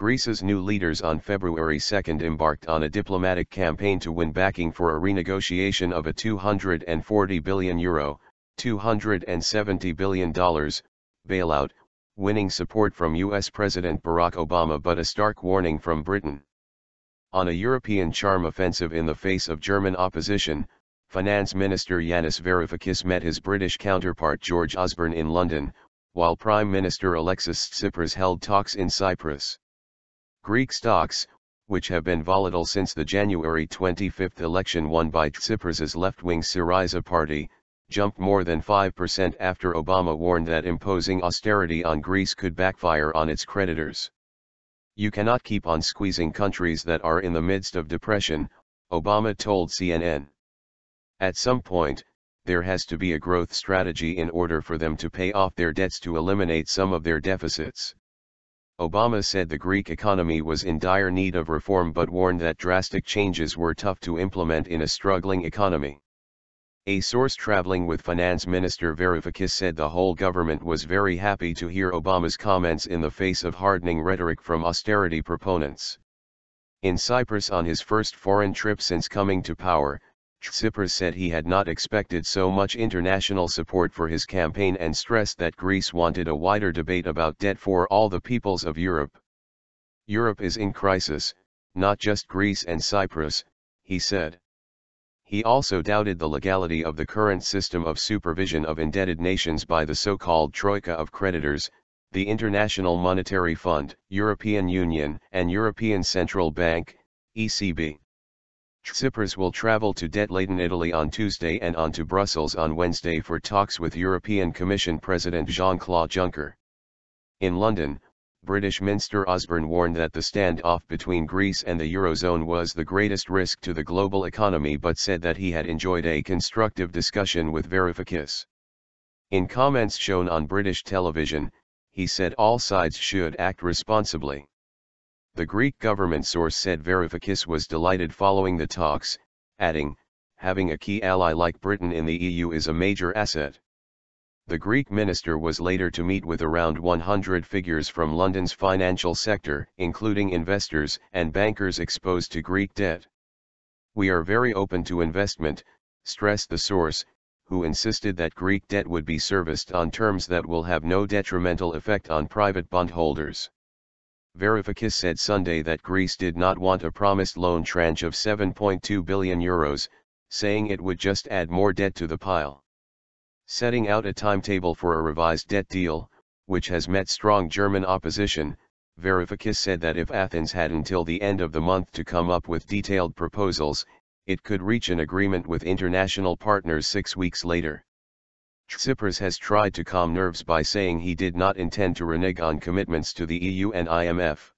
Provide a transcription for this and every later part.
Greece's new leaders on February 2 embarked on a diplomatic campaign to win backing for a renegotiation of a €240 billion, $270 billion, bailout, winning support from US President Barack Obama but a stark warning from Britain. On a European charm offensive in the face of German opposition, Finance Minister Yanis Varoufakis met his British counterpart George Osborne in London, while Prime Minister Alexis Tsipras held talks in Cyprus. Greek stocks, which have been volatile since the January 25 election won by Tsipras's left-wing Syriza party, jumped more than 5% after Obama warned that imposing austerity on Greece could backfire on its creditors. "You cannot keep on squeezing countries that are in the midst of depression," Obama told CNN. "At some point, there has to be a growth strategy in order for them to pay off their debts to eliminate some of their deficits." Obama said the Greek economy was in dire need of reform but warned that drastic changes were tough to implement in a struggling economy. A source traveling with Finance Minister Varoufakis said the whole government was very happy to hear Obama's comments in the face of hardening rhetoric from austerity proponents. In Cyprus on his first foreign trip since coming to power, Tsipras said he had not expected so much international support for his campaign and stressed that Greece wanted a wider debate about debt for all the peoples of Europe. "Europe is in crisis, not just Greece and Cyprus," he said. He also doubted the legality of the current system of supervision of indebted nations by the so-called Troika of creditors, the International Monetary Fund, European Union, and European Central Bank, ECB. Tsipras will travel to debt-laden Italy on Tuesday and on to Brussels on Wednesday for talks with European Commission President Jean-Claude Juncker. In London, British Minister Osborne warned that the standoff between Greece and the Eurozone was the greatest risk to the global economy but said that he had enjoyed a constructive discussion with Varoufakis. In comments shown on British television, he said all sides should act responsibly. The Greek government source said Varoufakis was delighted following the talks, adding, "Having a key ally like Britain in the EU is a major asset." The Greek minister was later to meet with around 100 figures from London's financial sector, including investors and bankers exposed to Greek debt. "We are very open to investment," stressed the source, who insisted that Greek debt would be serviced on terms that will have no detrimental effect on private bondholders. Varoufakis said Sunday that Greece did not want a promised loan tranche of €7.2 billion, saying it would just add more debt to the pile. Setting out a timetable for a revised debt deal, which has met strong German opposition, Varoufakis said that if Athens had until the end of the month to come up with detailed proposals, it could reach an agreement with international partners 6 weeks later. Tsipras has tried to calm nerves by saying he did not intend to renege on commitments to the EU and IMF.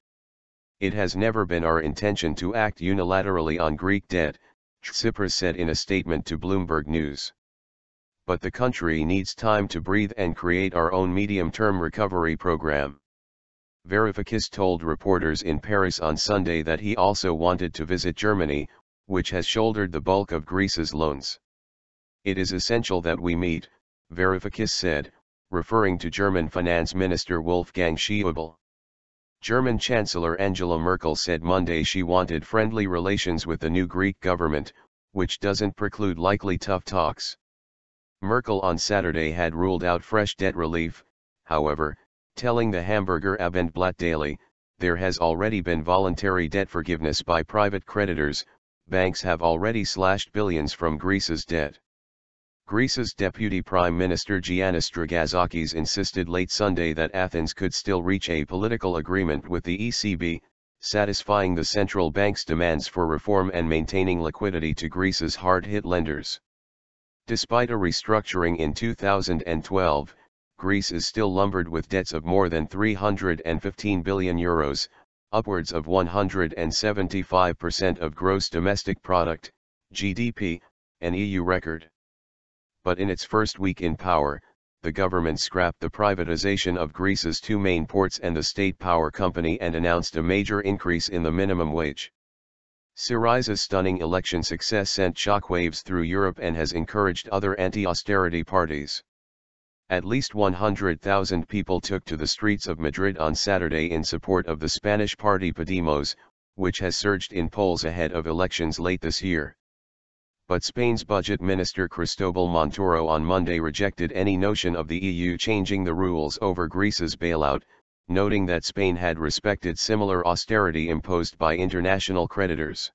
"It has never been our intention to act unilaterally on Greek debt," Tsipras said in a statement to Bloomberg News. "But the country needs time to breathe and create our own medium-term recovery program." Varoufakis told reporters in Paris on Sunday that he also wanted to visit Germany, which has shouldered the bulk of Greece's loans. "It is essential that we meet," Varoufakis said, referring to German Finance Minister Wolfgang Schäuble. German Chancellor Angela Merkel said Monday she wanted friendly relations with the new Greek government, which doesn't preclude likely tough talks. Merkel on Saturday had ruled out fresh debt relief, however, telling the Hamburger Abendblatt Daily, "There has already been voluntary debt forgiveness by private creditors, banks have already slashed billions from Greece's debt." Greece's Deputy Prime Minister Yanis Varoufakis insisted late Sunday that Athens could still reach a political agreement with the ECB, satisfying the central bank's demands for reform and maintaining liquidity to Greece's hard-hit lenders. Despite a restructuring in 2012, Greece is still lumbered with debts of more than €315 billion, upwards of 175% of gross domestic product, GDP, an EU record. But in its first week in power, the government scrapped the privatization of Greece's two main ports and the state power company and announced a major increase in the minimum wage. Syriza's stunning election success sent shockwaves through Europe and has encouraged other anti-austerity parties. At least 100,000 people took to the streets of Madrid on Saturday in support of the Spanish party Podemos, which has surged in polls ahead of elections late this year. But Spain's budget minister Cristobal Montoro on Monday rejected any notion of the EU changing the rules over Greece's bailout, noting that Spain had respected similar austerity imposed by international creditors.